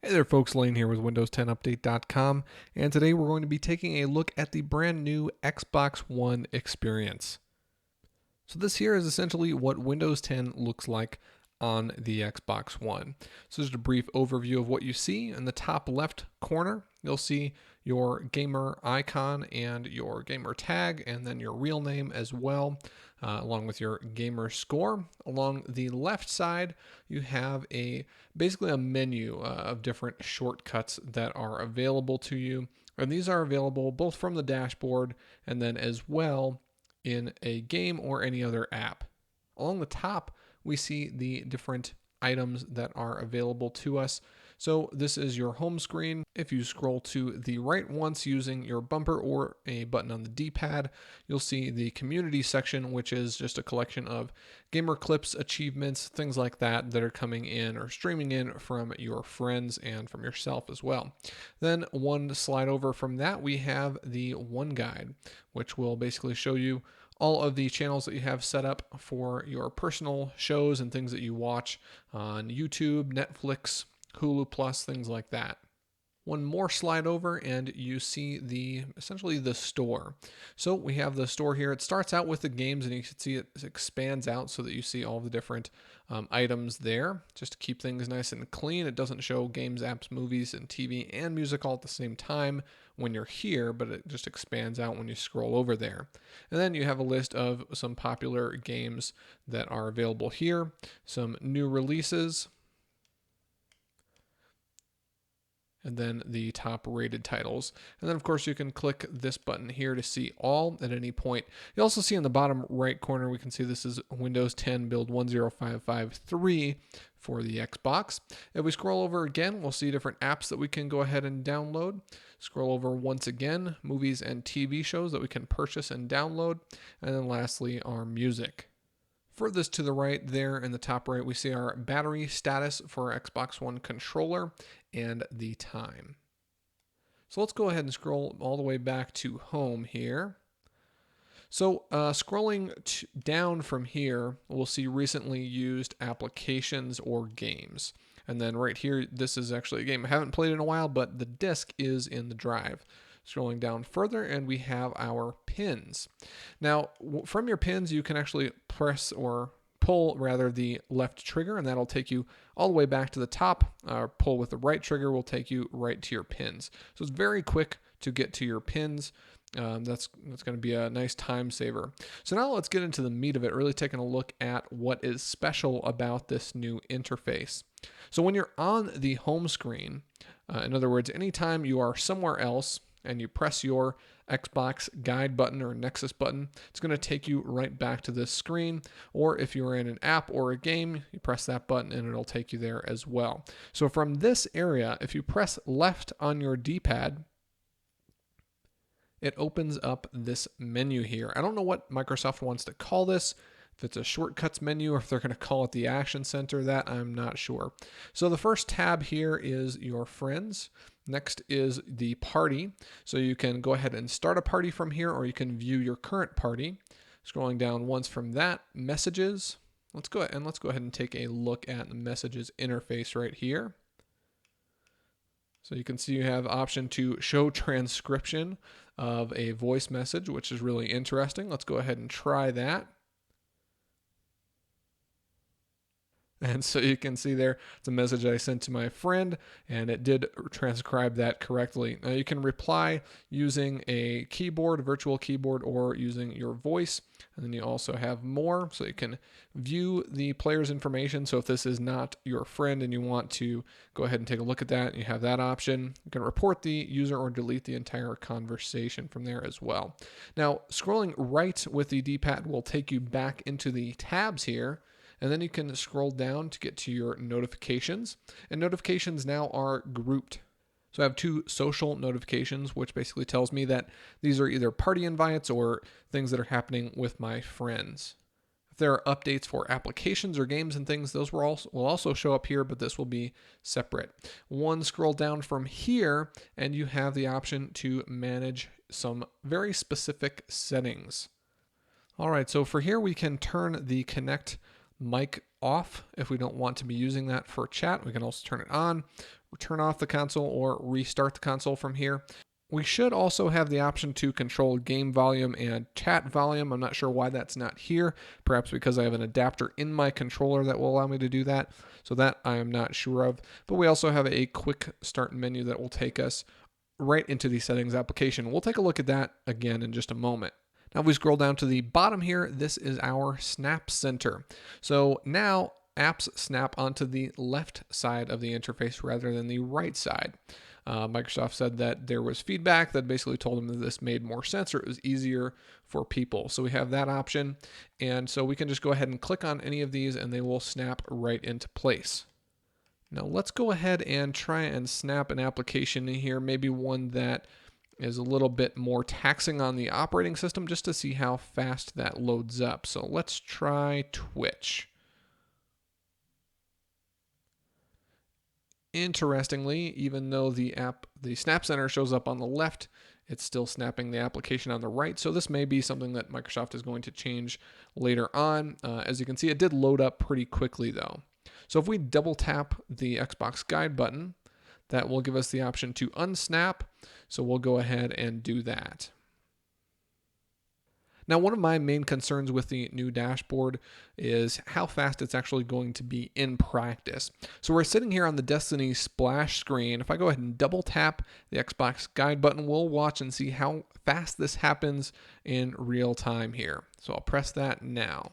Hey there folks, Lane here with Windows 10Update.com, and today we're going to be taking a look at the brand new Xbox One experience. So this here is essentially what Windows 10 looks like on the Xbox One. So just a brief overview of what you see. In the top left corner, you'll see your gamer icon and your gamer tag, and then your real name as well, along with your gamer score. Along the left side, you have basically a menu of different shortcuts that are available to you. And these are available both from the dashboard and then as well in a game or any other app. Along the top, we see the different items that are available to us. So this is your home screen. If you scroll to the right once using your bumper or a button on the D-pad, you'll see the community section, which is just a collection of gamer clips, achievements, things like that that are coming in or streaming in from your friends and from yourself as well. Then one slide over from that, we have the One Guide, which will basically show you all of the channels that you have set up for your personal shows and things that you watch on YouTube, Netflix, Hulu Plus, things like that. One more slide over and you see essentially the store. So we have the store here. It starts out with the games and you can see it expands out so that you see all the different items there, just to keep things nice and clean. It doesn't show games, apps, movies, and TV and music all at the same time when you're here, but it just expands out when you scroll over there. And then you have a list of some popular games that are available here, some new releases, and then the top rated titles. And then of course you can click this button here to see all at any point. You also see in the bottom right corner, we can see this is Windows 10 build 10553 for the Xbox. If we scroll over again, we'll see different apps that we can go ahead and download. Scroll over once again, movies and TV shows that we can purchase and download. And then lastly, our music. Furthest to the right there in the top right, we see our battery status for our Xbox One controller and the time. So let's go ahead and scroll all the way back to home here. So scrolling down from here, we'll see recently used applications or games. And then right here, this is actually a game I haven't played in a while, but the disc is in the drive. Scrolling down further, and we have our pins. Now, from your pins, you can actually press or pull rather the left trigger, and that'll take you all the way back to the top. Or pull with the right trigger will take you right to your pins. So it's very quick to get to your pins. That's going to be a nice time saver. So now let's get into the meat of it, really taking a look at what is special about this new interface. So when you're on the home screen, in other words, anytime you are somewhere else and you press your Xbox guide button or Nexus button, it's going to take you right back to this screen. Or if you're in an app or a game, you press that button and it'll take you there as well. So from this area, if you press left on your D-pad, it opens up this menu here. I don't know what Microsoft wants to call this, if it's a shortcuts menu or if they're going to call it the Action Center, that I'm not sure. So the first tab here is your friends. Next is the party. So you can go ahead and start a party from here, or you can view your current party. Scrolling down once from that, messages. Let's go ahead and take a look at the messages interface right here. So you can see you have option to show transcription of a voice message, which is really interesting. Let's go ahead and try that. And so you can see there, it's a message I sent to my friend, and it did transcribe that correctly. Now you can reply using a keyboard, a virtual keyboard, or using your voice. And then you also have more, so you can view the player's information. So if this is not your friend and you want to go ahead and take a look at that, you have that option. You can report the user or delete the entire conversation from there as well. Now, scrolling right with the D-pad will take you back into the tabs here. And then you can scroll down to get to your notifications. And notifications now are grouped. So I have two social notifications, which basically tells me that these are either party invites or things that are happening with my friends. If there are updates for applications or games and things, those will also show up here, but this will be separate. One scroll down from here, and you have the option to manage some very specific settings. All right, so for here, we can turn the Connect mic off if we don't want to be using that for chat. We can also turn it on. turn off the console or restart the console from here. We should also have the option to control game volume and chat volume. I'm not sure why that's not here. Perhaps because I have an adapter in my controller that will allow me to do that. So that I am not sure of. But we also have a quick start menu that will take us right into the settings application. We'll take a look at that again in just a moment. Now if we scroll down to the bottom here, this is our Snap Center. So now apps snap onto the left side of the interface rather than the right side. Microsoft said that there was feedback that basically told them that this made more sense or it was easier for people. So we have that option. And so we can just go ahead and click on any of these and they will snap right into place. Now let's go ahead and try and snap an application in here, maybe one that is a little bit more taxing on the operating system just to see how fast that loads up. So let's try Twitch. Interestingly, even though the Snap Center shows up on the left, it's still snapping the application on the right. So this may be something that Microsoft is going to change later on. As you can see, it did load up pretty quickly though. So if we double tap the Xbox Guide button, that will give us the option to unsnap. So we'll go ahead and do that. Now, one of my main concerns with the new dashboard is how fast it's actually going to be in practice. So we're sitting here on the Destiny splash screen. If I go ahead and double tap the Xbox Guide button, we'll watch and see how fast this happens in real time here. So I'll press that now.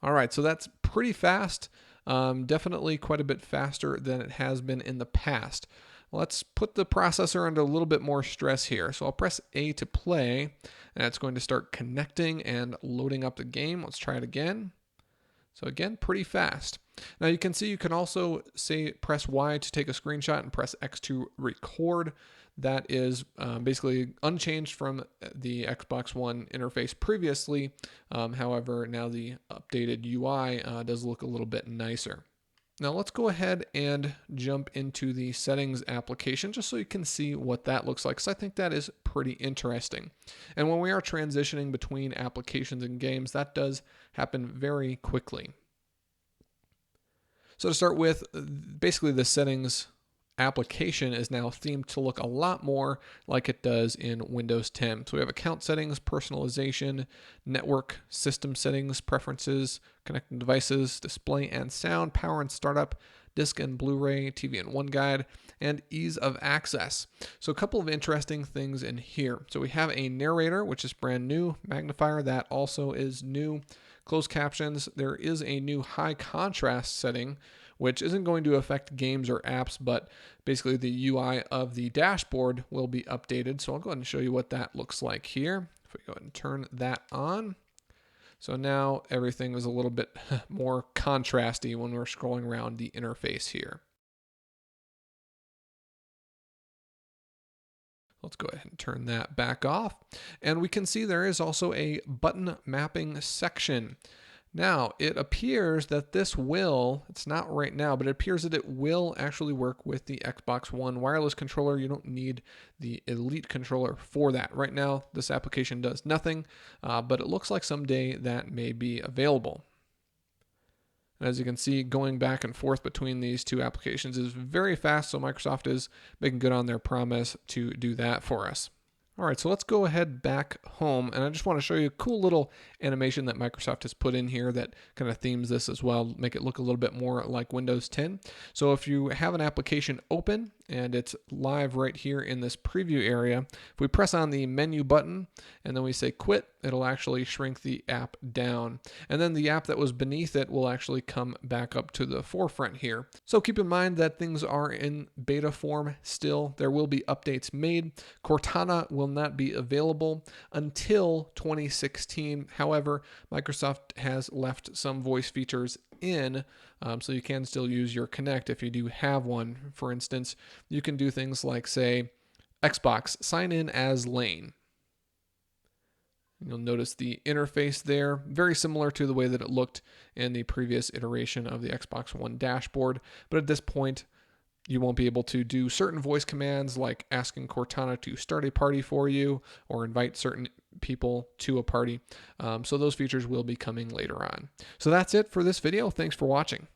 All right, so that's pretty fast. Definitely quite a bit faster than it has been in the past. Let's put the processor under a little bit more stress here. So I'll press A to play, and it's going to start connecting and loading up the game. Let's try it again. So again, pretty fast. Now you can see you can also press Y to take a screenshot and press X to record. That is basically unchanged from the Xbox One interface previously. However, now the updated UI does look a little bit nicer. Now let's go ahead and jump into the settings application just so you can see what that looks like, because I think that is pretty interesting. And when we are transitioning between applications and games, that does happen very quickly. So to start with, basically the settings application is now themed to look a lot more like it does in Windows 10. So we have account settings, personalization, network, system settings, preferences, connected devices, display and sound, power and startup, disc and Blu-ray, TV and One Guide, and ease of access. So a couple of interesting things in here. So we have a narrator, which is brand new, magnifier, that also is new, closed captions. There is a new high contrast setting, which isn't going to affect games or apps, but basically the UI of the dashboard will be updated. So I'll go ahead and show you what that looks like here. If we go ahead and turn that on. So now everything is a little bit more contrasty when we're scrolling around the interface here. Let's go ahead and turn that back off. And we can see there is also a button mapping section. Now, it appears that it's not right now, but it appears that it will actually work with the Xbox One wireless controller. You don't need the Elite controller for that. Right now, this application does nothing, but it looks like someday that may be available. And as you can see, going back and forth between these two applications is very fast, so Microsoft is making good on their promise to do that for us. All right, so let's go ahead back home, and I just want to show you a cool little animation that Microsoft has put in here that kind of themes this as well, make it look a little bit more like Windows 10. So if you have an application open and it's live right here in this preview area, if we press on the menu button and then we say quit, it'll actually shrink the app down. And then the app that was beneath it will actually come back up to the forefront here. So keep in mind that things are in beta form still. There will be updates made. Cortana will not be available until 2016. However, Microsoft has left some voice features in, so you can still use your Kinect if you do have one. For instance, you can do things like, say, Xbox, sign in as Lane. You'll notice the interface there, very similar to the way that it looked in the previous iteration of the Xbox One dashboard, but at this point, you won't be able to do certain voice commands like asking Cortana to start a party for you or invite certain people to a party. So those features will be coming later on. So that's it for this video. Thanks for watching.